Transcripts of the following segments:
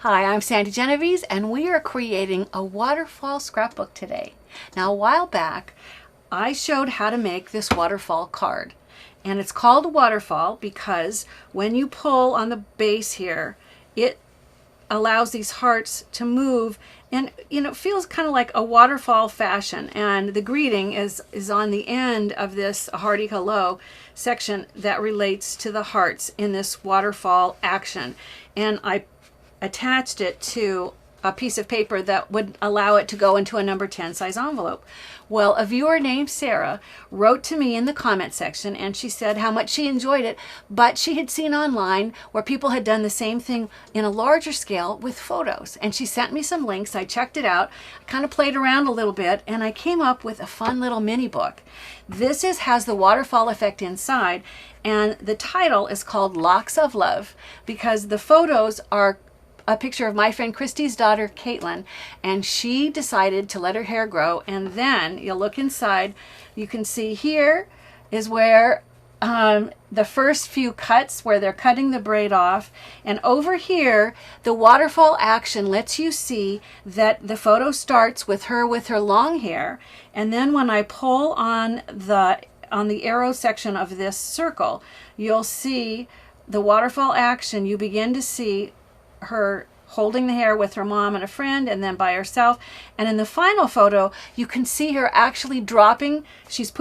Hi, I'm Sandi Genovese, and we are creating a waterfall scrapbook today. Now, a while back, I showed how to make this waterfall card. And it's called a waterfall because when you pull on the base here, it allows these hearts to move, and it feels kind of like a waterfall fashion. And the greeting is on the end of this hearty hello section that relates to the hearts in this waterfall action. And I attached it to a piece of paper that would allow it to go into a number 10 size envelope. Well, a viewer named Sarah wrote to me in the comment section, and she said how much she enjoyed it, but she had seen online where people had done the same thing in a larger scale with photos. And she sent me some links. I checked it out, kind of played around a little bit, and I came up with a fun little mini book. This has the waterfall effect inside, and the title is called Locks of Love because the photos are a picture of my friend Christy's daughter, Caitlin, and she decided to let her hair grow. And then you'll look inside, you can see here is where the first few cuts where they're cutting the braid off. And over here, the waterfall action lets you see that the photo starts with her long hair. And then when I pull on the arrow section of this circle, you'll see the waterfall action. You begin to see her holding the hair with her mom and a friend, and then by herself. And in the final photo, you can see her actually dropping. She's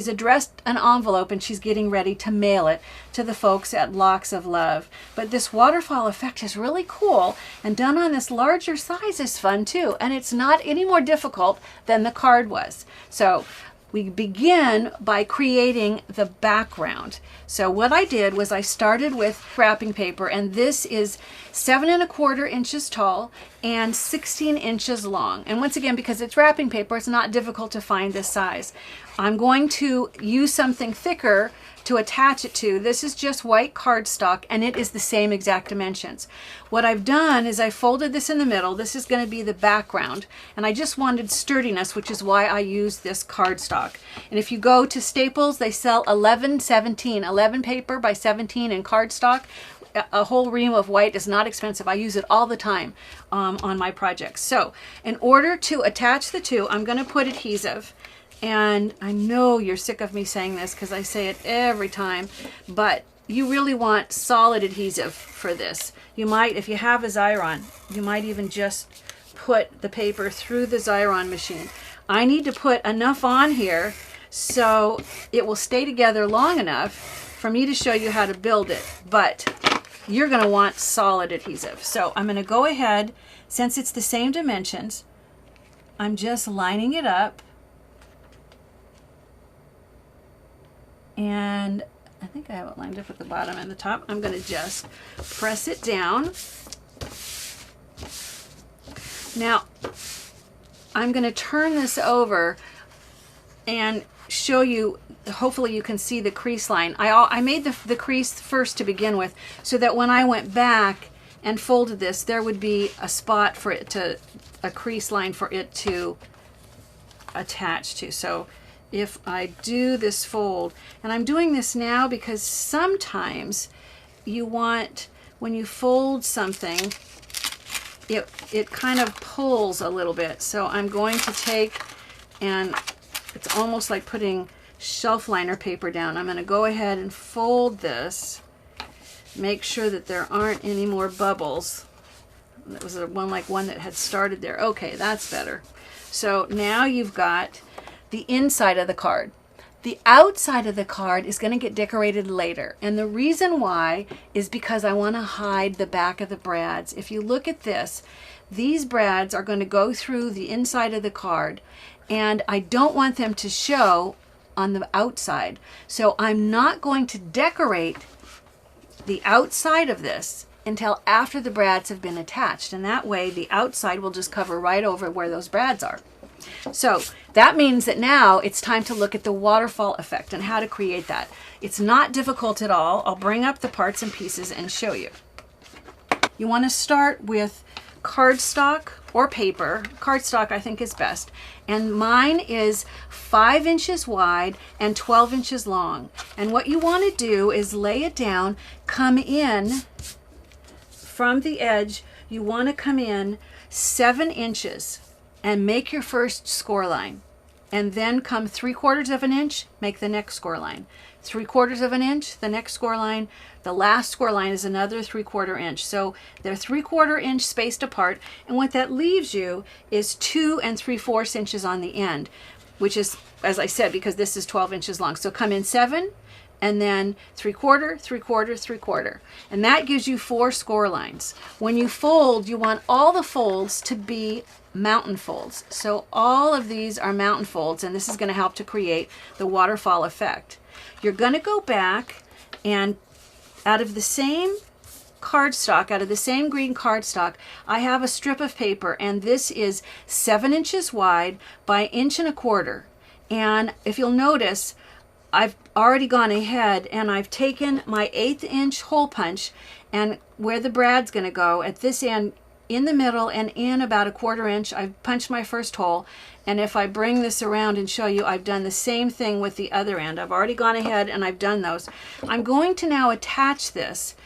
addressed an envelope, and she's getting ready to mail it to the folks at Locks of Love. But this waterfall effect is really cool, and done on this larger size is fun too. And it's not any more difficult than the card was. So we begin by creating the background. So what I did was I started with wrapping paper, and this is 7¼ inches tall and 16 inches long. And once again, because it's wrapping paper, it's not difficult to find this size. I'm going to use something thicker to attach it to. This is just white cardstock, and it is the same exact dimensions. What I've done is I folded this in the middle. This is going to be the background, and I just wanted sturdiness, which is why I used this cardstock. And if you go to Staples, they sell 11 paper by 17 in cardstock. A whole ream of white is not expensive. I use it all the time on my projects. So in order to attach the two, I'm going to put adhesive. And I know you're sick of me saying this because I say it every time, but you really want solid adhesive for this. You might, if you have a Xyron, you might even just put the paper through the Xyron machine. I need to put enough on here so it will stay together long enough for me to show you how to build it, but you're going to want solid adhesive. So I'm going to go ahead, since it's the same dimensions, I'm just lining it up. And I think I have it lined up at the bottom and the top. I'm going to just press it down. Now, I'm going to turn this over and show you, hopefully you can see the crease line. I made the crease first to begin with, so that when I went back and folded this, there would be a spot for it to, a crease line for it to attach to. So if I do this fold, and I'm doing this now because sometimes you want, when you fold something, it kind of pulls a little bit. So I'm going to take, and it's almost like putting shelf liner paper down. I'm going to go ahead and fold this, make sure that there aren't any more bubbles. That was one that had started there. Okay, that's better. So now you've got the inside of the card. The outside of the card is going to get decorated later. And the reason why is because I want to hide the back of the brads. If you look at this, these brads are going to go through the inside of the card, and I don't want them to show on the outside. So I'm not going to decorate the outside of this until after the brads have been attached. And that way the outside will just cover right over where those brads are. So that means that now it's time to look at the waterfall effect and how to create that. It's not difficult at all. I'll bring up the parts and pieces and show you. You want to start with cardstock or paper. Cardstock I think is best. And mine is 5 inches wide and 12 inches long. And what you want to do is lay it down, come in from the edge you want to come in 7 inches and make your first score line. And then come 3/4 of an inch, make the next score line. 3/4 of an inch, the next score line. The last score line is another 3/4 inch. So they're 3/4 inch spaced apart. And what that leaves you is 2 3/4 inches on the end, which is, as I said, because this is 12 inches long. So come in 7 and then 3/4, 3/4, 3/4. And that gives you 4 score lines. When you fold, you want all the folds to be mountain folds. So all of these are mountain folds, and this is going to help to create the waterfall effect. You're going to go back and out of the same cardstock, out of the same green cardstock, I have a strip of paper, and this is 7 inches wide by 1.25 inches. And if you'll notice, I've already gone ahead and I've taken my 1/8 inch hole punch, and where the brad's going to go at this end, in the middle and in about 1/4 inch, I've punched my first hole. And if I bring this around and show you, I've done the same thing with the other end. I've already gone ahead and I've done those. I'm going to now attach this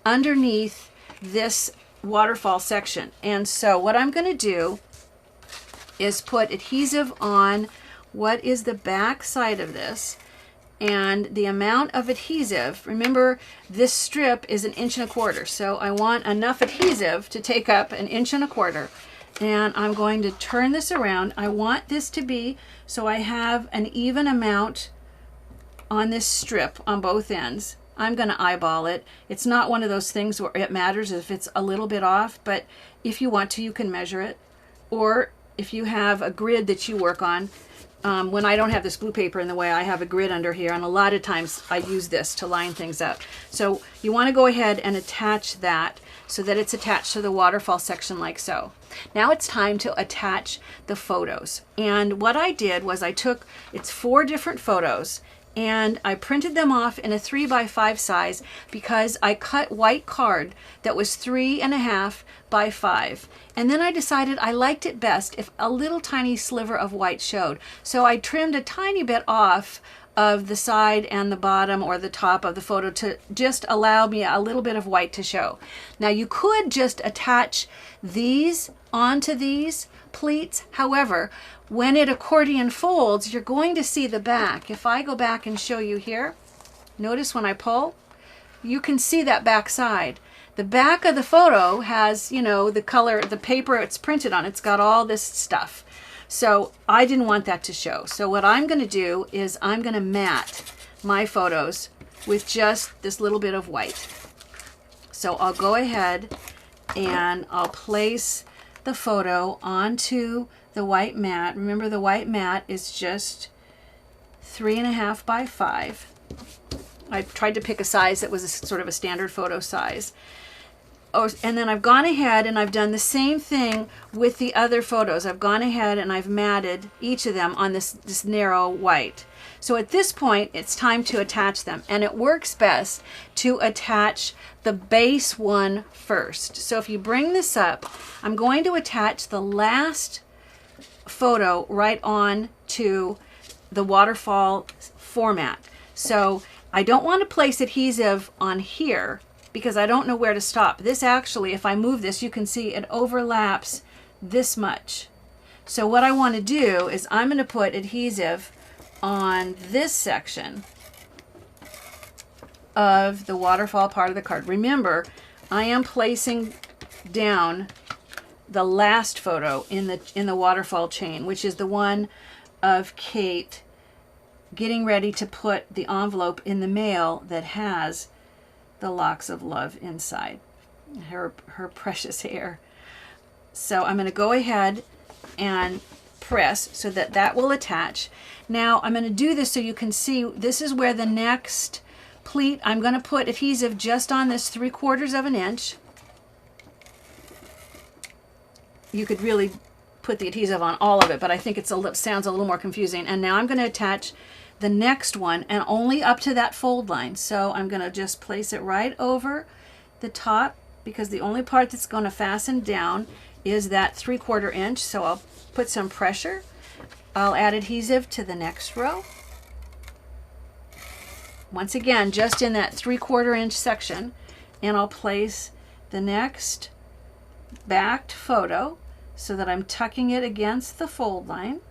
underneath this waterfall section. And so what I'm going to do is put adhesive on what is the back side of this. And the amount of adhesive, remember this strip is 1.25 inches, so I want enough adhesive to take up 1.25 inches. And I'm going to turn this around. I want this to be so I have an even amount on this strip on both ends. I'm going to eyeball it. It's not one of those things where it matters if it's a little bit off, but if you want to, you can measure it. Or if you have a grid that you work on, when I don't have this blue paper in the way, I have a grid under here, and a lot of times I use this to line things up. So you want to go ahead and attach that so that it's attached to the waterfall section like so. Now it's time to attach the photos. And what I did was it's 4 different photos, and I printed them off in a 3x5 size because I cut white card that was 3.5 by 5. And then I decided I liked it best if a little tiny sliver of white showed. So I trimmed a tiny bit off of the side and the bottom or the top of the photo to just allow me a little bit of white to show. Now you could just attach these onto these pleats. However, when it accordion folds, you're going to see the back. If I go back and show you here, notice when I pull, you can see that back side. The back of the photo has, you know, the color, the paper it's printed on. It's got all this stuff. So I didn't want that to show. So what I'm going to do is I'm going to mat my photos with just this little bit of white. So I'll go ahead and I'll place the photo onto the white mat. Remember, the white mat is just 3.5 by 5. I tried to pick a size that was a sort of a standard photo size. Oh, and then I've gone ahead and I've done the same thing with the other photos. I've gone ahead and I've matted each of them on this narrow white. So at this point, it's time to attach them. And it works best to attach the base one first. So if you bring this up, I'm going to attach the last photo right on to the waterfall format. So I don't want to place adhesive on here because I don't know where to stop. This actually, if I move this, you can see it overlaps this much. So what I want to do is I'm going to put adhesive on this section of the waterfall part of the card. Remember, I am placing down the last photo in the waterfall chain, which is the one of Kate getting ready to put the envelope in the mail that has the locks of love inside, her precious hair. So I'm going to go ahead and press so that that will attach. Now I'm going to do this so you can see this is where the next pleat, I'm going to put adhesive just on this 3/4 inch. You could really put the adhesive on all of it, but I think it sounds a little more confusing. And now I'm going to attach the next one and only up to that fold line. So I'm going to just place it right over the top because the only part that's going to fasten down is that 3/4 inch. So I'll put some pressure. I'll add adhesive to the next row. Once again, just in that 3/4 inch section, and I'll place the next backed photo so that I'm tucking it against the fold line.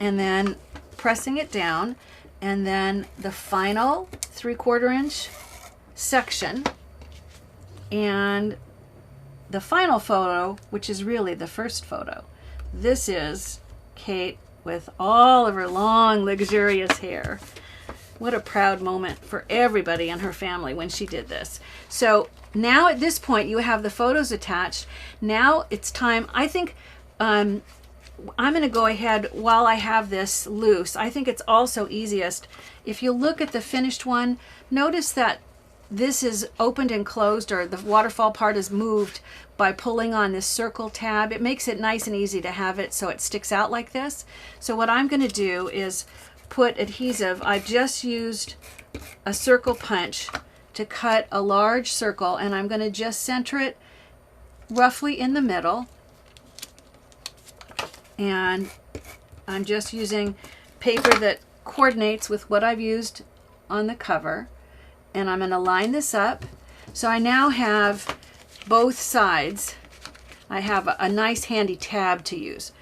And then pressing it down, and then the final 3/4 inch section, and the final photo, which is really the first photo. This is Kate with all of her long, luxurious hair. What a proud moment for everybody in her family when she did this. So now at this point you have the photos attached. Now it's time, I think, I'm going to go ahead while I have this loose. I think it's also easiest if you look at the finished one, notice that this is opened and closed, or the waterfall part is moved by pulling on this circle tab. It makes it nice and easy to have it so it sticks out like this. So what I'm going to do is put adhesive. I just used a circle punch to cut a large circle, and I'm going to just center it roughly in the middle. And I'm just using paper that coordinates with what I've used on the cover. And I'm going to line this up. So I now have both sides. I have a nice handy tab to use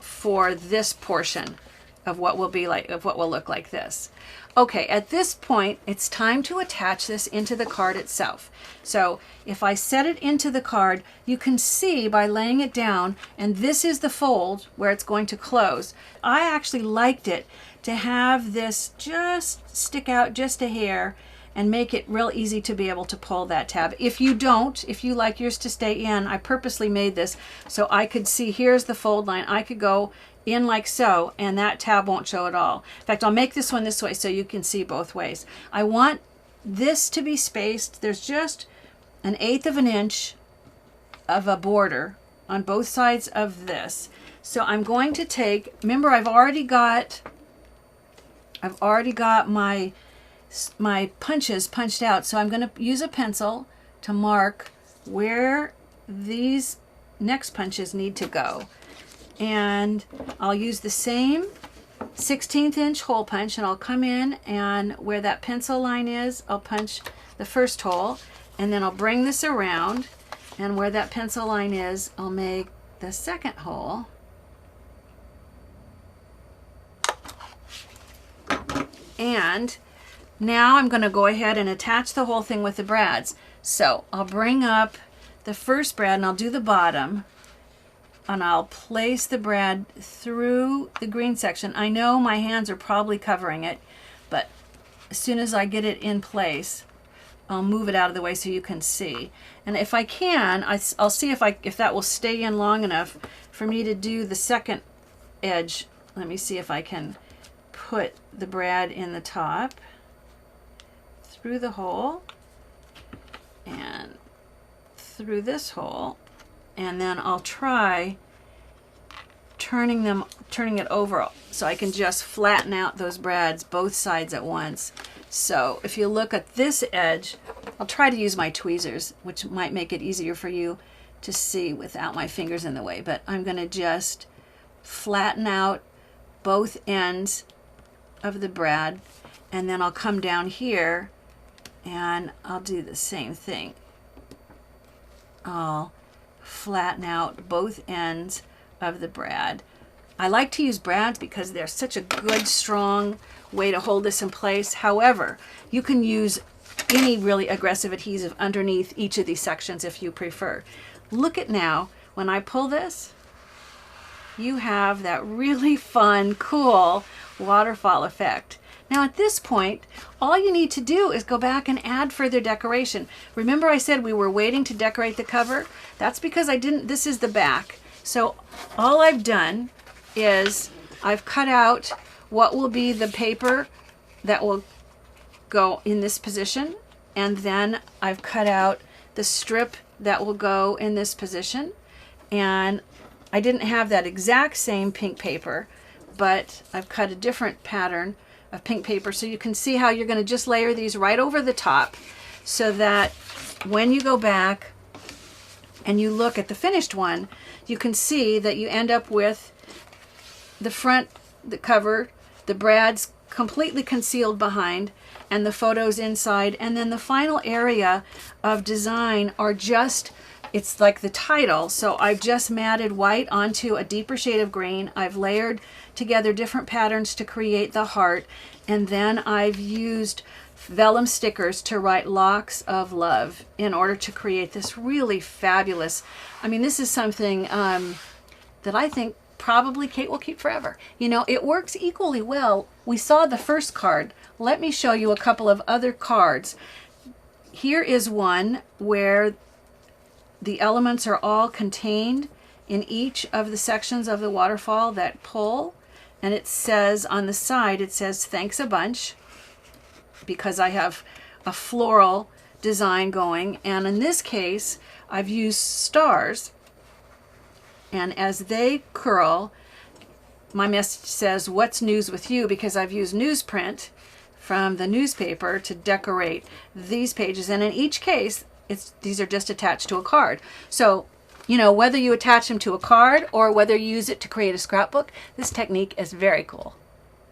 for this portion of what will be like, of what will look like this. Okay, at this point, it's time to attach this into the card itself. So if I set it into the card, you can see by laying it down, and this is the fold where it's going to close. I actually liked it to have this just stick out just a hair and make it real easy to be able to pull that tab. If you don't, if you like yours to stay in, I purposely made this so I could see, here's the fold line. I could go in like so, and that tab won't show at all. In fact, I'll make this one this way so you can see both ways. I want this to be spaced. There's just 1/8 of an inch of a border on both sides of this. So I'm going to take, remember I've already got my punches punched out, so I'm going to use a pencil to mark where these next punches need to go. And I'll use the same 1/16 inch hole punch, and I'll come in, and where that pencil line is, I'll punch the first hole, and then I'll bring this around, and where that pencil line is, I'll make the second hole. And now I'm going to go ahead and attach the whole thing with the brads. So I'll bring up the first brad, and I'll do the bottom, and I'll place the brad through the green section. I know my hands are probably covering it, but as soon as I get it in place, I'll move it out of the way so you can see. And if I can, I'll see if that will stay in long enough for me to do the second edge. Let me see if I can put the brad in the top, through the hole, and through this hole, and then I'll try turning it over so I can just flatten out those brads both sides at once. So if you look at this edge, I'll try to use my tweezers, which might make it easier for you to see without my fingers in the way, but I'm going to just flatten out both ends of the brad, and then I'll come down here and I'll do the same thing. I'll flatten out both ends of the brad. I like to use brads because they're such a good, strong way to hold this in place. However, you can use any really aggressive adhesive underneath each of these sections if you prefer. Look at now, when I pull this, you have that really fun, cool waterfall effect. Now at this point, all you need to do is go back and add further decoration. Remember I said we were waiting to decorate the cover? That's because I didn't, this is the back. So all I've done is I've cut out what will be the paper that will go in this position, and then I've cut out the strip that will go in this position. And I didn't have that exact same pink paper, but I've cut a different pattern of pink paper, so you can see how you're going to just layer these right over the top, so that when you go back and you look at the finished one, you can see that you end up with the front, the cover, the brads completely concealed behind, and the photos inside. And then the final area of design are just, it's like the title. So I've just matted white onto a deeper shade of green. I've layered together different patterns to create the heart. And then I've used vellum stickers to write Locks of Love in order to create this really fabulous, I mean, this is something that I think probably Kate will keep forever. You know, it works equally well. We saw the first card. Let me show you a couple of other cards. Here is one where the elements are all contained in each of the sections of the waterfall that pull. And it says on the side, it says, thanks a bunch, because I have a floral design going. And in this case, I've used stars. And as they curl, my message says, what's news with you? Because I've used newsprint from the newspaper to decorate these pages. And in each case, these are just attached to a card. So, you know, whether you attach them to a card or whether you use it to create a scrapbook, this technique is very cool.